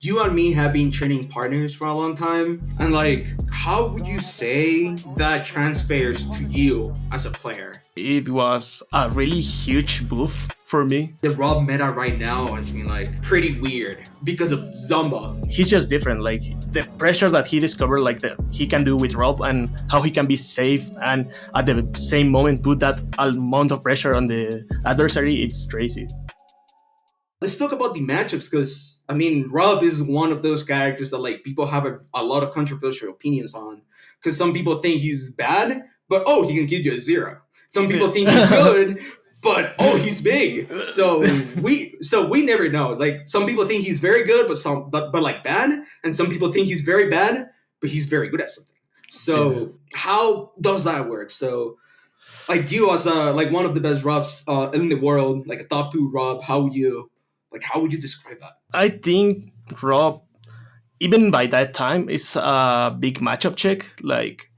You and me have been training partners for a long time, and like, how would you say that transfers to you as a player? It was a really huge move for me. The Rob meta right now has been like pretty weird because of Zumba. He's just different. Like the pressure that he discovered, like that he can do with Rob, and how he can be safe and at the same moment put that amount of pressure on the adversary. It's crazy. Let's talk about the matchups because I mean, Rob is one of those characters that like people have a lot of controversial opinions on. Because some people think he's bad, but oh, he can give you a zero. Some people think he's good, but oh, he's big. So we never know. Like some people think he's very good, but like bad, and some people think he's very bad, but he's very good at something. So how does that work? So like you as like one of the best Robs in the world, like a top two Rob, how would you describe that? I think Rob, even by that time, is a big matchup check. Like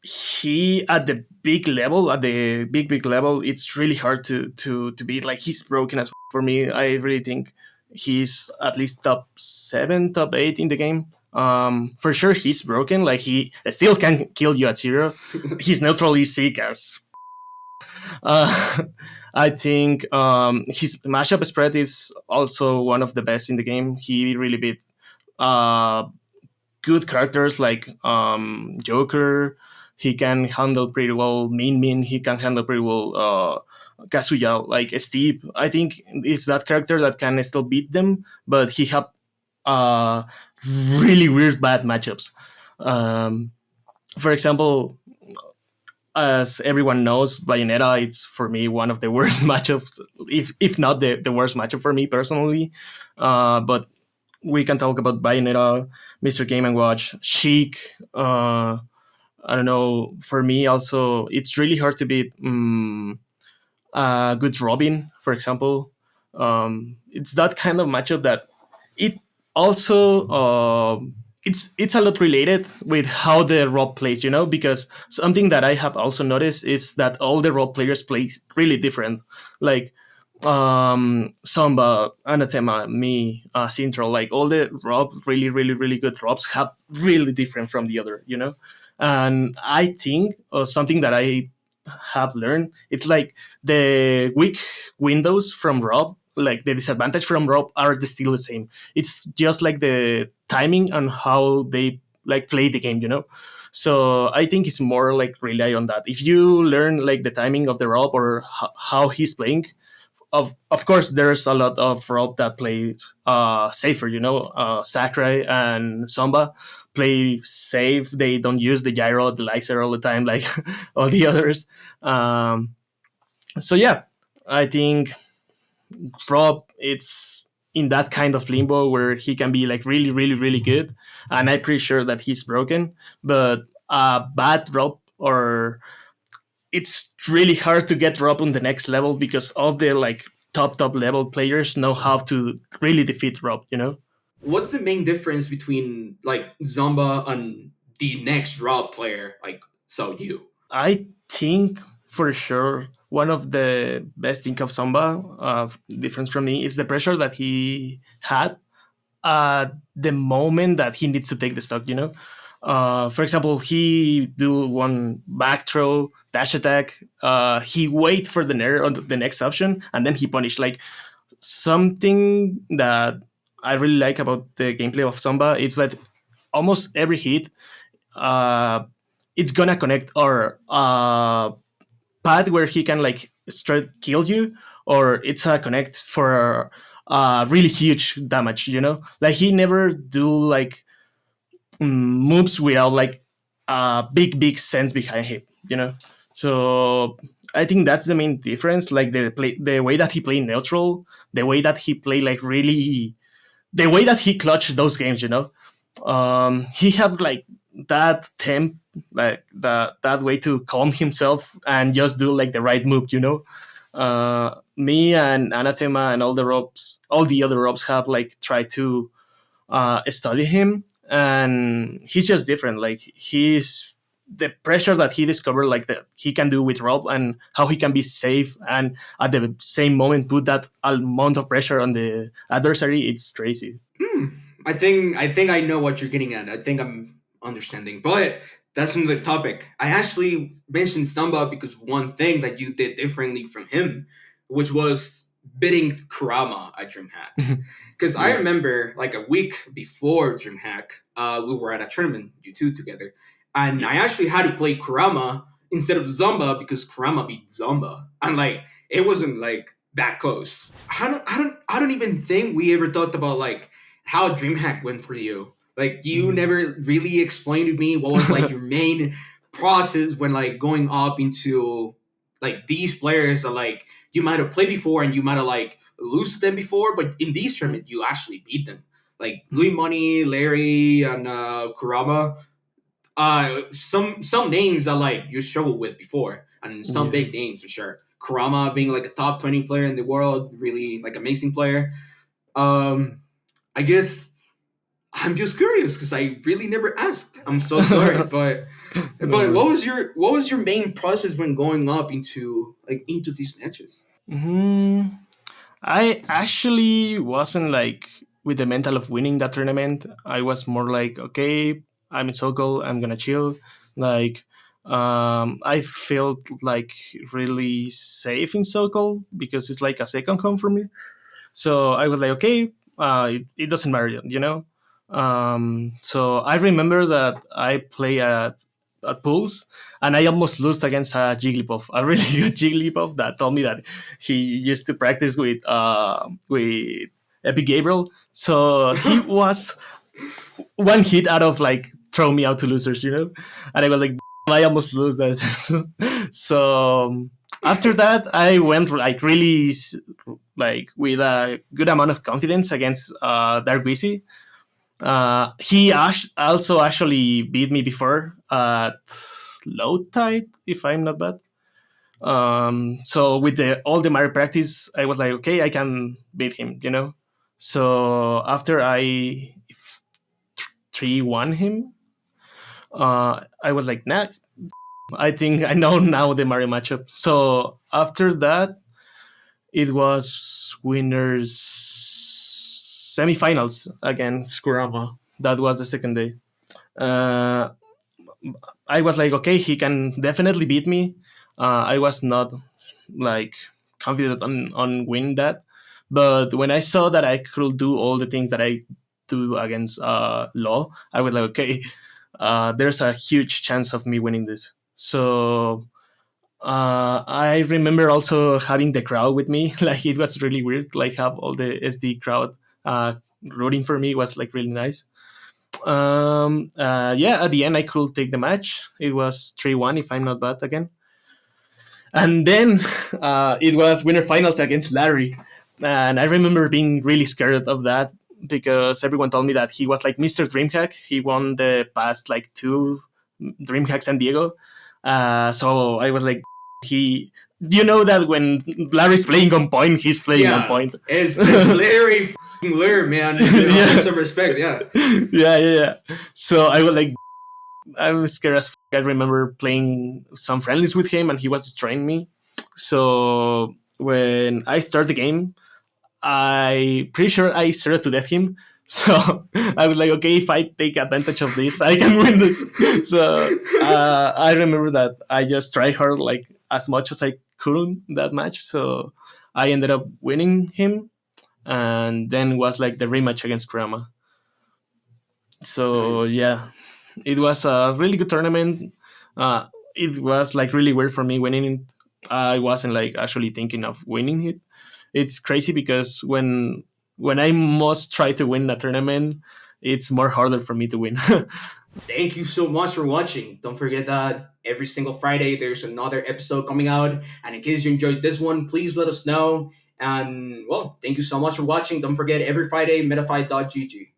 he at the big level, at the big level, it's really hard to beat. Like he's broken as for me. I really think he's at least top 7, top 8 in the game. For sure he's broken. Like he still can kill you at zero. He's neutrally sick as. Uh, I think his mashup spread is also one of the best in the game. He really beat uh, good characters like Joker. He can handle pretty well Min. He can handle pretty well Kazuya, like Steve. I think it's that character that can still beat them, but he have uh, really weird bad matchups. Um, for example, as everyone knows, Bayonetta, it's for me one of the worst matchups, if not the worst matchup for me personally. But we can talk about Bayonetta, Mr. Game and Watch, Sheik. I don't know. For me, also, it's really hard to beat good Robin, for example. It's that kind of matchup that it also it's a lot related with how the Rob plays, because something that I have also noticed is that all the Rob players play really different. Like Samba, Anathema, me, Sintro, like all the Rob, really, really, really good Robs have really different from the other, And I think something that I have learned, it's like the weak windows from Rob, like the disadvantage from Rob, are still the same. It's just like the timing and how they like play the game. So I think it's more like rely on that. If you learn like the timing of the Rob or how he's playing, of course there's a lot of Rob that plays safer. Sakurai and Samba play safe. They don't use the gyro, the laser all the time like all the others. So yeah, I think Rob, it's in that kind of limbo where he can be like really, really, really good, and I'm pretty sure that he's broken. But bad Rob, or it's really hard to get Rob on the next level because all the like top level players know how to really defeat Rob. What's the main difference between like Zumba and the next Rob player? Like, so you. I think for sure one of the best thing of Samba, difference from me, is the pressure that he had the moment that he needs to take the stock. For example, he do one back throw, dash attack. He wait for the nair on the next option, and then he punish. Like something that I really like about the gameplay of Samba, it's that almost every hit, uh, it's gonna connect or path where he can like straight kill you, or it's a connect for really huge damage. Like he never do like moves without like a big sense behind him. So I think that's the main difference. Like the way that he play neutral, the way that he play like really, the way that he clutch those games. He have like that temp, like that way to calm himself and just do like the right move. Me and Anathema and all the other Robs have like tried to study him, and he's just different. Like he's the pressure that he discovered, like that he can do with Rob, and how he can be safe and at the same moment put that amount of pressure on the adversary. It's crazy. I think I know what you're getting at. I think I'm understanding, but that's another topic. I actually mentioned Samba because one thing that you did differently from him, which was bidding Kurama at DreamHack. Because I Yeah. remember like a week before DreamHack, we were at a tournament, you two together, and Yeah. I actually had to play Kurama instead of Zamba because Kurama beat Zamba, and like it wasn't like that close. I don't even think we ever thought about like how DreamHack went for you. Like you Mm. never really explained to me what was like your main process when like going up into like these players that like you might have played before and you might have like lose them before, but in these Mm. tournament you actually beat them. Like Louis Mm. Money, Larry, and Kurama. Some names that like you struggled with before, and some Yeah. big names for sure. Kurama being like a top 20 player in the world, really like amazing player. Um, I guess I'm just curious because I really never asked. I'm so sorry, No but worries. what was your main process when going up into like into these matches? Hmm. I actually wasn't like with the mental of winning that tournament. I was more like, okay, I'm in Sokol, I'm gonna chill. Like, I felt like really safe in Sokol because it's like a second home for me. So I was like, okay, it doesn't matter, you know. So I remember that I play at pools, and I almost lost against a Jigglypuff, a really good Jigglypuff that told me that he used to practice with Epic Gabriel. So he was one hit out of like throw me out to losers, you know. And I was like, I almost lose that. So after that, I went like really like with a good amount of confidence against Dark Greasy. He also actually beat me before at low tide, if I'm not bad. So with the all the Mario practice, I was like, okay, I can beat him, you know. So after I 3-1 him, I was like, nah, I think I know now the Mario matchup. So after that, it was winners semifinals against Kurama. That was the second day. Uh, I was like, okay, he can definitely beat me. I was not like confident on winning that, but when I saw that I could do all the things that I do against Law, I was like, okay, there's a huge chance of me winning this. So I remember also having the crowd with me. Like it was really weird. Like have all the SD crowd uh, rooting for me was like really nice. Yeah, at the end I could take the match. It was 3-1 if I'm not bad again. And then it was winner finals against Larry. And I remember being really scared of that because everyone told me that he was like Mr. Dreamhack. He won the past like two Dreamhack San Diego. So I was like, he. Do you know that when Larry's playing on point, he's playing on Yeah, point? it's literally lure, man. Have Yeah. some respect. Yeah. Yeah. So I was like, I'm scared as I remember playing some friendlies with him and he was destroying me. So when I start the game, I pretty sure I started to death him. So I was like, okay, if I take advantage of this, I can win this. So I remember that I just tried hard like as much as I could in that match. So I ended up winning him, and then was like the rematch against Kurama. So Nice. yeah, it was a really good tournament. It was like really weird for me winning it. I wasn't like actually thinking of winning it. It's crazy because when I must try to win a tournament, it's more harder for me to win. Thank you so much for watching. Don't forget that every single Friday there's another episode coming out. And in case you enjoyed this one, please let us know. And well, thank you so much for watching. Don't forget every Friday, metafy.gg.